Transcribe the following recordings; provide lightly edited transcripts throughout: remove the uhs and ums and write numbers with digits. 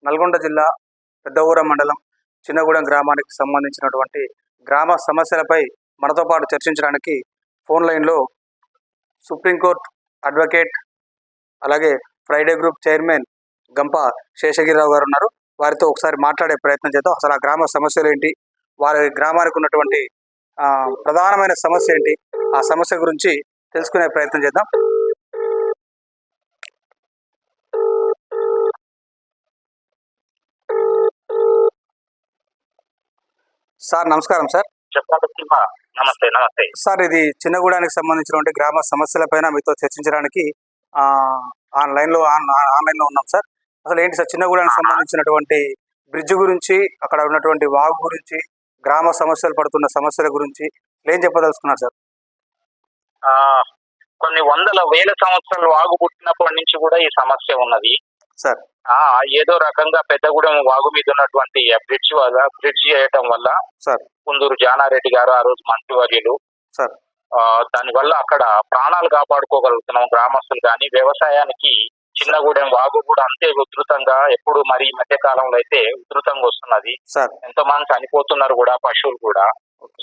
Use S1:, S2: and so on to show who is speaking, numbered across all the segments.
S1: నల్గొండ జిల్లా పెద్దగూడెం మండలం చిన్నగూడెం గ్రామానికి సంబంధించినటువంటి గ్రామ సమస్యలపై మనతో పాటు చర్చించడానికి ఫోన్ లైన్లో సుప్రీంకోర్టు అడ్వకేట్ అలాగే ఫ్రైడే గ్రూప్ చైర్మన్ గంప శేషగిరిరావు గారు ఉన్నారు. వారితో ఒకసారి మాట్లాడే ప్రయత్నం చేద్దాం. అసలు ఆ గ్రామ సమస్యలు ఏంటి, వారి గ్రామానికి ఉన్నటువంటి ప్రధానమైన సమస్య ఏంటి, ఆ సమస్య గురించి తెలుసుకునే ప్రయత్నం చేద్దాం. సార్ నమస్కారం. సార్
S2: చెప్పండి. నమస్తే. నమస్తే
S1: సార్, ఇది చిన్నగూడానికి సంబంధించినటువంటి గ్రామ సమస్యలపైన మీతో చర్చించడానికి ఆన్లైన్లో ఉన్నాం సార్. అసలు ఏంటి సార్, చిన్నగూడానికి సంబంధించినటువంటి బ్రిడ్జ్ గురించి, అక్కడ ఉన్నటువంటి వాగు గురించి, గ్రామ సమస్యలు పడుతున్న సమస్యల గురించి ఏం చెప్పదలుచుకున్నారు సార్?
S2: కొన్ని వందల వేల సంవత్సరాలు వాగు పుట్టినప్పటి నుంచి కూడా ఈ సమస్య ఉన్నది
S1: సార్.
S2: ఏదో రకంగా పెద్దగూడెం వాగు మీద ఉన్నటువంటి బ్రిడ్జ్ చేయటం వల్ల
S1: సార్
S2: కుందూరు జానారెడ్డి గారు ఆ రోజు మంత్రివర్యులు
S1: సార్
S2: దానివల్ల అక్కడ ప్రాణాలు కాపాడుకోగలుగుతున్నాం గ్రామస్తులు. కానీ వ్యవసాయానికి చిన్నగూడెం వాగు కూడా అంతే ఉధృతంగా ఎప్పుడు మరి ఈ మధ్య కాలంలో అయితే ఉధృతంగా వస్తున్నది. ఎంతో మంది చనిపోతున్నారు కూడా, పశువులు కూడా.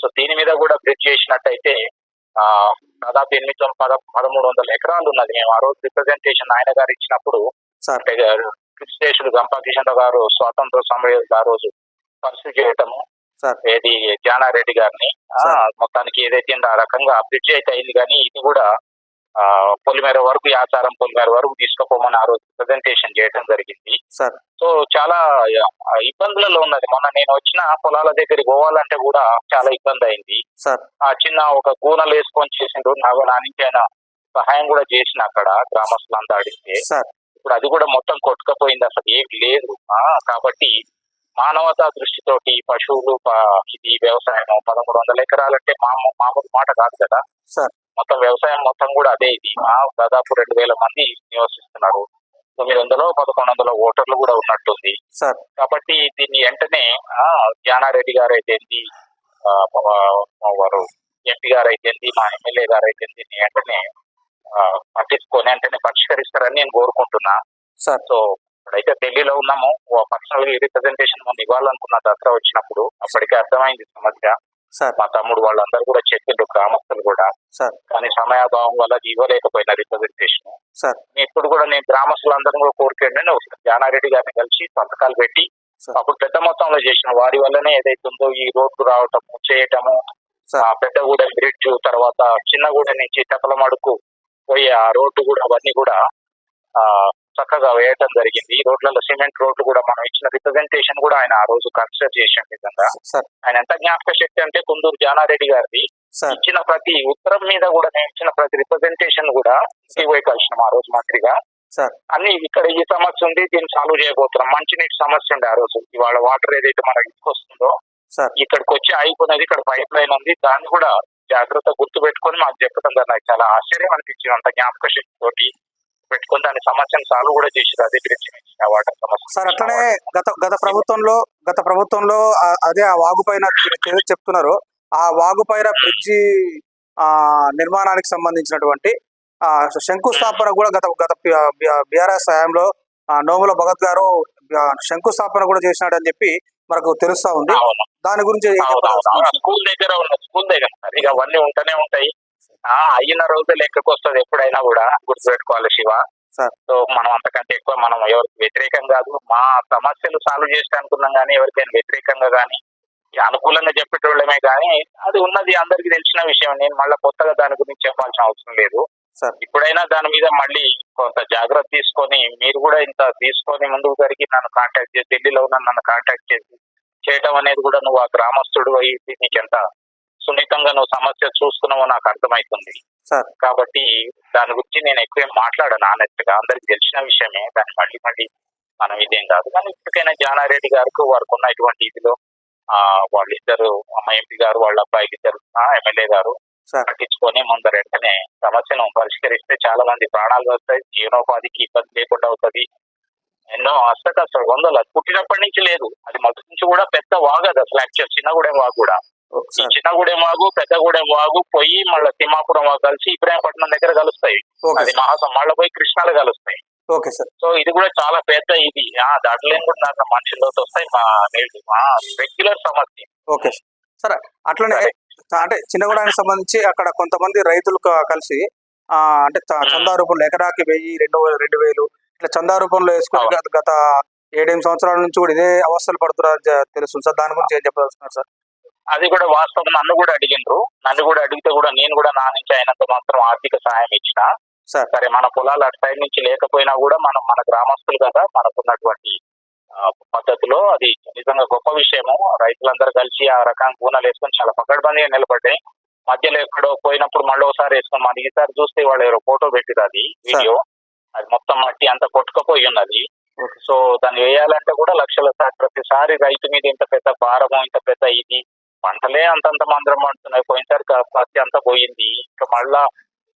S2: సో దీని మీద కూడా బ్రిడ్జ్ చేసినట్టయితే దాదాపు 1300 ఎకరాలు ఉన్నది. మేము ఆ రోజు రిప్రజెంటేషన్ ఆయన గారు ఇచ్చినప్పుడు కృష్ణేశుడు గంపా కిషన్ గారు స్వాతంత్ర సమయంలో ఆ రోజు పరిస్థితి చేయటము ఏది జానారెడ్డి గారిని మొత్తానికి ఏదైతే ఆ రకంగా బ్రిడ్జ్ అయితే అయింది. కానీ ఇది కూడా పొలిమేర వరకు, యాచారం పొలిమేర వరకు తీసుకుపోమని ఆ రోజు ప్రెజెంటేషన్ చేయడం జరిగింది. సో చాలా ఇబ్బందులలో ఉన్నది. మొన్న నేను వచ్చిన పొలాల దగ్గరికి పోవాలంటే కూడా చాలా ఇబ్బంది అయింది. ఆ చిన్న ఒక కూనలు వేసుకొని చేసిండ్రు. నా నుంచి ఆయన సహాయం కూడా చేసిన అక్కడ గ్రామస్తులంతా అడిగితే ఇప్పుడు అది కూడా మొత్తం కొట్టుకపోయింది, అసలు ఏం లేదు. కాబట్టి మానవతా దృష్టితోటి పశువులు, ఇది వ్యవసాయం 1300 ఎకరాలంటే మామూలు మాట కాదు కదా. మొత్తం వ్యవసాయం మొత్తం కూడా అదే. ఇది దాదాపు 2000 మంది నివసిస్తున్నారు. 900-1100 ఓటర్లు కూడా ఉన్నట్టుంది. కాబట్టి దీన్ని వెంటనే జానారెడ్డి గారు అయితే వారు ఎంపీ గారు అయితే మా ఎమ్మెల్యే గారు అయితే దీన్ని వెంటనే పట్టించుకొని వెంటనే పరిష్కరిస్తారని నేను కోరుకుంటున్నా. సో ఇప్పుడైతే ఢిల్లీలో ఉన్నాము. పర్సనల్ రిప్రజెంటేషన్ ముందు ఇవ్వాలనుకున్న దసరా వచ్చినప్పుడు అప్పటికే అర్థమైంది సమస్య. మా తమ్ముడు వాళ్ళందరూ కూడా చెప్పిండ్రు, గ్రామస్తులు కూడా. కానీ సమయాభావం వల్ల ఇవ్వలేకపోయిన రిప్రజెంటేషన్. ఇప్పుడు కూడా నేను గ్రామస్తులందరూ కూడా కోరుకుంటే జానారెడ్డి గారిని కలిసి సంతకాలు పెట్టి అప్పుడు పెద్ద మొత్తంలో చేసిన వారి వల్లనే ఏదైతే ఉందో ఈ రోడ్డు రావటము చేయటము, పెద్దగూడెం బ్రిడ్జ్, తర్వాత చిన్నగూడెం నుంచి తెప్పలమడుకు పోయి ఆ రోడ్డు కూడా అవన్నీ కూడా చక్కగా వేయటం జరిగింది. ఈ రోడ్లలో సిమెంట్ రోడ్లు కూడా మనం ఇచ్చిన రిప్రజెంటేషన్ కూడా ఆయన ఆ రోజు కన్సిడర్ చేసిన విధంగా ఆయన ఎంత జ్ఞాపక శక్తి అంటే కుందూరు జానారెడ్డి గారిది ఇచ్చిన ప్రతి ఉత్తరం మీద కూడా నేను ఇచ్చిన ప్రతి రిప్రజెంటేషన్ కూడా పోయి కలిసినాం ఆ రోజు మంత్రిగా. అన్ని ఇక్కడ ఈ సమస్య ఉంది, దీన్ని సాల్వ్ చేయబోతున్నాం. మంచినీటి సమస్య ఉంది ఆ రోజు. ఇవాళ వాటర్ ఏదైతే మనకి తీసుకొస్తుందో ఇక్కడికి వచ్చి ఆగిపోయినది, ఇక్కడ పైప్ లైన్ ఉంది, దాన్ని కూడా జాగ్రత్త గుర్తు పెట్టుకొని మాకు చెప్పడం కదా. నాకు చాలా ఆశ్చర్యం అనిపించింది. అంత జ్ఞాపక శక్తి తోటి పెట్టుకుని దాని సమస్యను సాల్వ్ కూడా చేసారు. అదే బ్రిడ్జ్ వాటర్ సమస్య.
S1: సార్ అట్లనే గత ప్రభుత్వంలో అదే ఆ వాగు పైన చెప్తున్నారు, ఆ వాగు పైన బ్రిడ్జి నిర్మాణానికి సంబంధించినటువంటి శంకుస్థాపన కూడా గత బీఆర్ఎస్ హయాంలో నోముల భగత్ గారు శంకుస్థాపన కూడా చేసినాడని చెప్పి మనకు తెలుస్తా ఉంది. దాని గురించి
S2: స్కూల్ దగ్గర ఇక అవన్నీ ఉంటూనే ఉంటాయి. అయిన రోజు లెక్కకు వస్తుంది ఎప్పుడైనా కూడా, గుర్తుపెట్టుకోవాలి శివ. సో మనం అంతకంటే ఎక్కువ మనం ఎవరికి వ్యతిరేకం కాదు. మా సమస్యలు సాల్వ్ చేస్తే అనుకున్నాం కానీ ఎవరికైనా వ్యతిరేకంగా కానీ అనుకూలంగా చెప్పేటోళ్ళమే. కానీ అది ఉన్నది అందరికి తెలిసిన విషయం. నేను మళ్ళీ కొత్తగా దాని గురించి చెప్పాల్సిన అవసరం లేదు. ఇప్పుడైనా దాని మీద మళ్ళీ కొంత జాగ్రత్త తీసుకొని మీరు కూడా ఇంత తీసుకొని ముందుకు జరిగి నన్ను కాంటాక్ట్ చేసి, ఢిల్లీలో ఉన్న నన్ను కాంటాక్ట్ చేసి చేయటం అనేది కూడా నువ్వు ఆ గ్రామస్తుడు అయ్యి నీకెంత సున్నితంగా నువ్వు సమస్య చూసుకున్నావో నాకు అర్థమవుతుంది. కాబట్టి దాని గురించి నేను ఎక్కువ మాట్లాడాను. ఆనెస్ట్ గా అందరికి తెలిసిన విషయమే. దాన్ని మళ్ళీ మనం ఇదేం కాదు. కానీ ఇప్పటికైనా జానారెడ్డి గారికి వారికి ఉన్నటువంటి ఇదిలో వాళ్ళిద్దరు, మా ఎంపీ గారు వాళ్ళ అబ్బాయికి ఇద్దరు ఎమ్మెల్యే గారు పట్టించుకొని ముందర వెంటనే సమస్యను పరిష్కరిస్తే చాలా మంది ప్రాణాలు వస్తాయి, జీవనోపాధికి ఇబ్బంది లేకుండా అవుతుంది. ఎన్నో అష్టకష్టాలు వందలు పుట్టినప్పటి నుంచి లేదు, అది మొదటి నుంచి కూడా పెద్ద వాగు. అది అసలు యాక్చువల్ చిన్నగూడెం వాగు కూడా, ఈ చిన్నగూడెం వాగు పెద్దగూడెం వాగు పోయి మళ్ళీ తిమ్మాపురం వాగు కలిసి ఇబ్రాహీంపట్నం దగ్గర కలుస్తాయి. అది మళ్ళీ పోయి కృష్ణాలు కలుస్తాయి.
S1: Okay sir.
S2: సో ఇది కూడా చాలా పెద్ద ఇది దాంట్లో కూడా నాకు మనుషులతో వస్తాయి మా రెగ్యులర్ సమస్య.
S1: Okay sir. అట్లనే అంటే చిన్నగూడానికి సంబంధించి అక్కడ కొంతమంది రైతులు కలిసి అంటే చందా రూపంలో ఎకరాకి 1000, 2000 ఇట్లా చందా రూపంలో వేసుకుని గత 7-8 సంవత్సరాల నుంచి కూడా ఇదే అవస్థలు పడుతున్నారు తెలుసు సార్. దాని గురించి ఏం చెప్పదలుచుకున్నారు సార్?
S2: అది కూడా వాస్తవం. నన్ను కూడా అడిగితే కూడా నేను కూడా నా నుంచి అయినంత మాత్రం ఆర్థిక సహాయం ఇచ్చిన. సరే మన పొలాలు అటు సైడ్ నుంచి లేకపోయినా కూడా మన గ్రామస్తులు కదా, మనకున్నటువంటి పద్ధతిలో అది నిజంగా గొప్ప విషయము. రైతులందరూ కలిసి ఆ రకాన్ని కూనలు వేసుకొని చాలా పకడ్బందీగా నిలబడ్డాయి. మధ్యలో ఎక్కడో పోయినప్పుడు మళ్ళీ ఒకసారి వేసుకొని మన ఈసారి చూస్తే వాళ్ళు ఎవరో ఫోటో పెట్టిరు, అది వీడియో, అది మొత్తం మట్టి అంతా కొట్టుకపోయి ఉన్నది. సో దాన్ని వేయాలంటే కూడా లక్షల ప్రతిసారి రైతు మీద ఇంత పెద్ద భారము, ఇంత పెద్ద ఇది, పంటలే అంతంత మందరం పడుతున్నాయి. పోయినసారి పత్తి అంతా పోయింది. ఇంకా మళ్ళా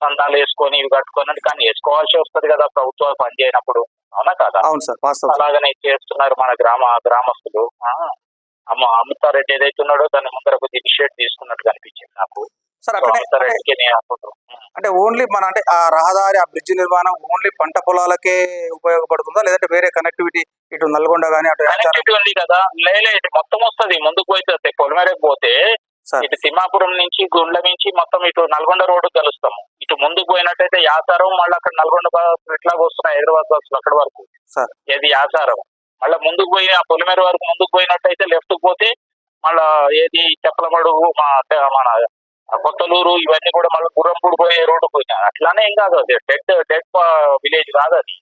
S2: సంతాలు వేసుకొని ఇవి కట్టుకొని కానీ వేసుకోవాల్సి వస్తుంది కదా ప్రభుత్వాలు పనిచేయనప్పుడు, అవునా కదా?
S1: అవును సార్.
S2: అలాగనే చేస్తున్నారు మన గ్రామస్తులు. అమితారెడ్డి ఏదైతే ఉన్నాడో దాని ముందర కొద్దిగా ఇనిషియేట్ తీసుకున్నట్టు కనిపించింది నాకు.
S1: అంటే ఓన్లీ అంటే ఆ రహదారి, ఆ బ్రిడ్జ్ నిర్మాణం ఓన్లీ పంట పొలాలకే ఉపయోగపడుతుందా, లేదంటే వేరే కనెక్టివిటీ ఇటు నల్గొండ కానీ అటు
S2: కనెక్టివిటీ ఉంది కదా? ఇటు మొత్తం వస్తుంది. ముందుకు పోతే పొలిమేరకు పోతే ఇటు తిమ్మాపురం నుంచి గుండ్ల నుంచి మొత్తం ఇటు నల్గొండ రోడ్డు కలుస్తాము. ఇటు ముందుకు పోయినట్టయితే యాసారం, మళ్ళీ అక్కడ నల్గొండ ఇట్లాగ వస్తున్నాయి హైదరాబాద్ బస్సులు అక్కడ వరకు. ఏది యాసారం మళ్ళీ ముందుకు పోయి ఆ పొలిమేర వరకు ముందుకు పోయినట్టయితే లెఫ్ట్ పోతే మళ్ళా ఏది చెప్పలమడుగు, మన కొత్తలూరు, ఇవన్నీ కూడా మళ్ళీ గుర్రంపూడి పోయే రోడ్డు పోయినా. అట్లానే ఏం కాదు, అది డెడ్ విలేజ్ కాదు. అది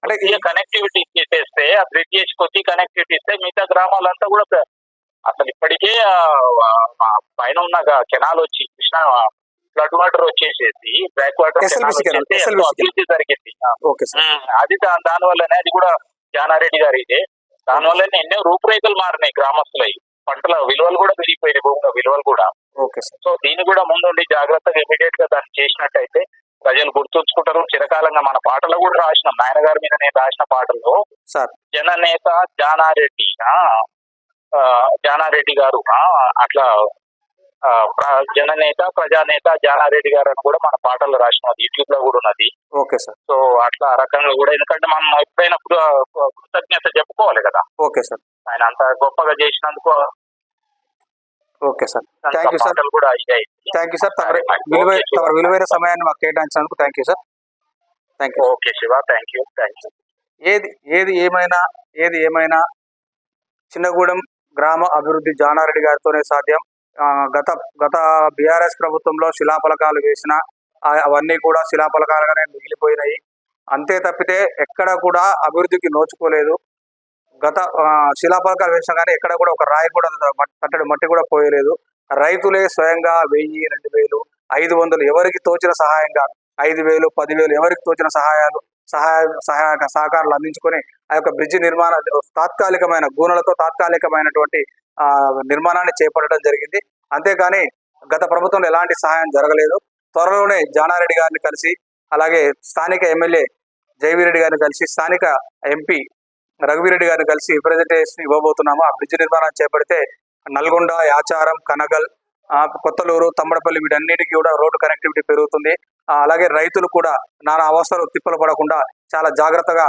S2: అంటే కనెక్టివిటీ ఇచ్చేస్తే, ఆ బ్రిడ్జ్ చేసి కొద్ది కనెక్టివిటీ ఇస్తే మిగతా గ్రామాలంతా కూడా అసలు ఇప్పటికే పైన ఉన్న కెనాల్ వచ్చి కృష్ణా ఫ్లడ్ వాటర్ వచ్చేసేసి బ్యాక్ వాటర్ అభివృద్ధి జరిగింది. అది దాని వల్లనే, అది కూడా జానారెడ్డి గారి ఇదే, దాని వల్లనే ఎన్నో రూపురేఖలు మారినాయి గ్రామస్తులై. పంటల విలువలు కూడా పెరిగిపోయినాయి, భూముల విలువలు కూడా. సో దీన్ని కూడా ముందుండి జాగ్రత్తగా ఇమీడియట్ గా దాన్ని చేసినట్టయితే ప్రజలు గుర్తుంచుకుంటారు. చిరకాలంగా మన పాటలు కూడా రాసినాం, నాయన గారి మీద నేను రాసిన పాటల్లో జననేత జానారెడ్డి గారు, అట్లా జననేత ప్రజానేత జానారెడ్డి గారు అని కూడా మన పాటలు రాసినాం, యూట్యూబ్ లో కూడా ఉన్నది.
S1: Okay sir.
S2: సో అట్లా ఆ రకంగా కూడా, ఎందుకంటే మనం ఎప్పుడైనా కృతజ్ఞత చెప్పుకోవాలి కదా.
S1: Okay sir.
S2: ఆయన అంత గొప్పగా చేసినందుకు.
S1: Okay sir, thank you sir.
S2: కూడా
S1: థ్యాంక్ యూ సార్. విలువైన సమయాన్ని మాకు కేటాయించినందుకు thank you sir. Thank you.
S2: Okay Siva, thank you.
S1: ఏది ఏమైనా చిన్నగూడెం గ్రామ అభివృద్ధి జానారెడ్డి గారితోనే సాధ్యం. గత బీఆర్ఎస్ ప్రభుత్వంలో శిలాఫలకాలు వేసిన అవన్నీ కూడా శిలాఫలకాలుగానే మిగిలిపోయినాయి. అంతే తప్పితే ఎక్కడ కూడా అభివృద్ధికి నోచుకోలేదు. గత శిలాఫలకాలు వేసినా కానీ ఎక్కడ కూడా ఒక రాయి కూడా తట్టడి మట్టి కూడా పోయలేదు. రైతులే స్వయంగా 1000, 2000, 500 ఎవరికి తోచిన సహాయంగా 5000, 10,000 ఎవరికి తోచిన సహకారాలు అందించుకొని ఆ యొక్క బ్రిడ్జి నిర్మాణ తాత్కాలికమైన గూనలతో తాత్కాలికమైనటువంటి నిర్మాణాన్ని చేపట్టడం జరిగింది. అంతేకాని గత ప్రభుత్వంలో ఎలాంటి సహాయం జరగలేదు. త్వరలోనే జానారెడ్డి గారిని కలిసి, అలాగే స్థానిక ఎమ్మెల్యే జైవీరెడ్డి గారిని కలిసి, స్థానిక ఎంపీ రఘువీరెడ్డి గారిని కలిసి రిప్రజెంటేషన్ ఇవ్వబోతున్నాము. ఆ బ్రిడ్జ్ నిర్మాణం చేపడితే నల్గొండ, యాచారం, కనగల్, కొత్తలూరు, తమ్మడపల్లి వీటన్నిటికీ కూడా రోడ్డు కనెక్టివిటీ పెరుగుతుంది. అలాగే రైతులు కూడా నానా అవస్థలు తిప్పలు పడకుండా చాలా జాగ్రత్తగా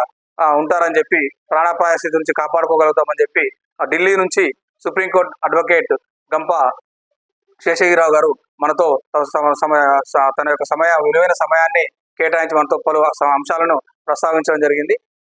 S1: ఉంటారని చెప్పి, ప్రాణాపాయ స్థితి నుంచి కాపాడుకోగలుగుతామని చెప్పి ఢిల్లీ నుంచి సుప్రీంకోర్టు అడ్వకేట్ గంప శేషగిరిరావు గారు మనతో తన యొక్క విలువైన సమయాన్ని కేటాయించి మనతో పలు అంశాలను ప్రస్తావించడం జరిగింది.